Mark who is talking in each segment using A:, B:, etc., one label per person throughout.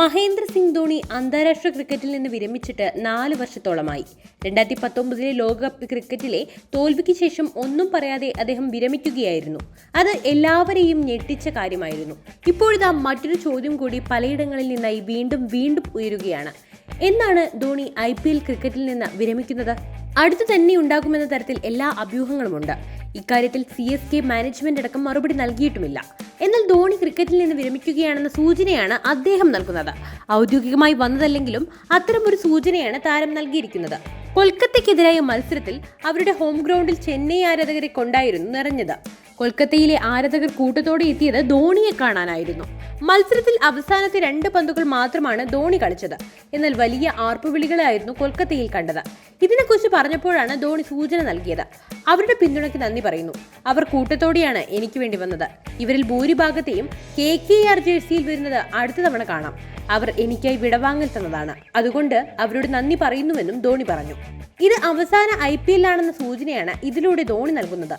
A: മഹേന്ദ്ര സിംഗ് ധോണി അന്താരാഷ്ട്ര ക്രിക്കറ്റിൽ നിന്ന് വിരമിച്ചിട്ട് 4 വർഷത്തോളമായി. 2019 ലോകകപ്പ് ക്രിക്കറ്റിലെ തോൽവിക്ക് ശേഷം ഒന്നും പറയാതെ അദ്ദേഹം വിരമിക്കുകയായിരുന്നു. അത് എല്ലാവരെയും ഞെട്ടിച്ച കാര്യമായിരുന്നു. ഇപ്പോഴിതാ മറ്റൊരു ചോദ്യം കൂടി പലയിടങ്ങളിൽ നിന്നായി വീണ്ടും ഉയരുകയാണ്. എന്നാണ് ധോണി IPL ക്രിക്കറ്റിൽ നിന്ന് വിരമിക്കുന്നത്? അടുത്തു തന്നെ ഉണ്ടാകുമെന്ന തരത്തിൽ എല്ലാ അഭ്യൂഹങ്ങളുമുണ്ട്. ഇക്കാര്യത്തിൽ CSK മാനേജ്മെന്റ് അടക്കം മറുപടി നൽകിയിട്ടുമില്ല. എന്നാൽ ധോണി ക്രിക്കറ്റിൽ നിന്ന് വിരമിക്കുകയാണെന്ന സൂചനയാണ് അദ്ദേഹം നൽകുന്നത്. ഔദ്യോഗികമായി വന്നതല്ലെങ്കിലും അത്തരമൊരു സൂചനയാണ് താരം നൽകിയിരിക്കുന്നത്. കൊൽക്കത്തയ്ക്കെതിരായ മത്സരത്തിൽ അവരുടെ ഹോം ഗ്രൗണ്ടിൽ ചെന്നൈ ആരാധകരെ കൊണ്ടായിരുന്നു നിറഞ്ഞത്. കൊൽക്കത്തയിലെ ആരാധകർ കൂട്ടത്തോടെ എത്തിയത് ധോണിയെ കാണാനായിരുന്നു. മത്സരത്തിൽ അവസാനത്തെ 2 പന്തുകൾ മാത്രമാണ് ധോണി കളിച്ചത്. എന്നാൽ വലിയ ആർപ്പുവിളികളായിരുന്നു കൊൽക്കത്തയിൽ കണ്ടത്. ഇതിനെക്കുറിച്ച് പറഞ്ഞപ്പോഴാണ് ധോണി സൂചന നൽകിയത്. അവരുടെ പിന്തുണയ്ക്ക് നന്ദി പറയുന്നു. അവർ കൂട്ടത്തോടെയാണ് എനിക്ക് വേണ്ടി വന്നത്. ഇവരിൽ ഭൂരിഭാഗത്തെയും KKR ജേഴ്സിയിൽ വരുന്നത് അടുത്ത തവണ കാണാം. അവർ എനിക്കായി വിടവാങ്ങൽ തന്നതാണ്. അതുകൊണ്ട് അവരോട് നന്ദി പറയുന്നുവെന്നും ധോണി പറഞ്ഞു. ഇത് അവസാന IPL ആണെന്ന സൂചനയാണ് ഇതിലൂടെ ധോണി നൽകുന്നത്.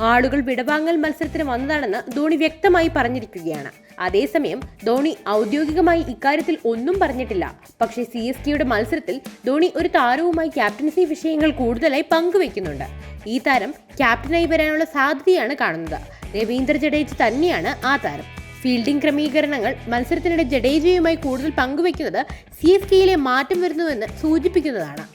A: ആളുകൾ വിടവാങ്ങൽ മത്സരത്തിന് വന്നതാണെന്ന് ധോണി വ്യക്തമായി പറഞ്ഞിരിക്കുകയാണ്. അതേസമയം ധോണി ഔദ്യോഗികമായി ഇക്കാര്യത്തിൽ ഒന്നും പറഞ്ഞിട്ടില്ല. പക്ഷേ CSKയുടെ മത്സരത്തിൽ ധോണി ഒരു താരവുമായി ക്യാപ്റ്റൻസി വിഷയങ്ങൾ കൂടുതലായി പങ്കുവെക്കുന്നുണ്ട്. ഈ താരം ക്യാപ്റ്റനായി വരാനുള്ള സാധ്യതയാണ് കാണുന്നത്. രവീന്ദ്ര ജഡേജ തന്നെയാണ് ആ താരം. ഫീൽഡിംഗ് ക്രമീകരണങ്ങൾ മത്സരത്തിനിടെ ജഡേജയുമായി കൂടുതൽ പങ്കുവെക്കുന്നത് CSKയിലെ മാറ്റം വരുന്നുവെന്ന് സൂചിപ്പിക്കുന്നതാണ്.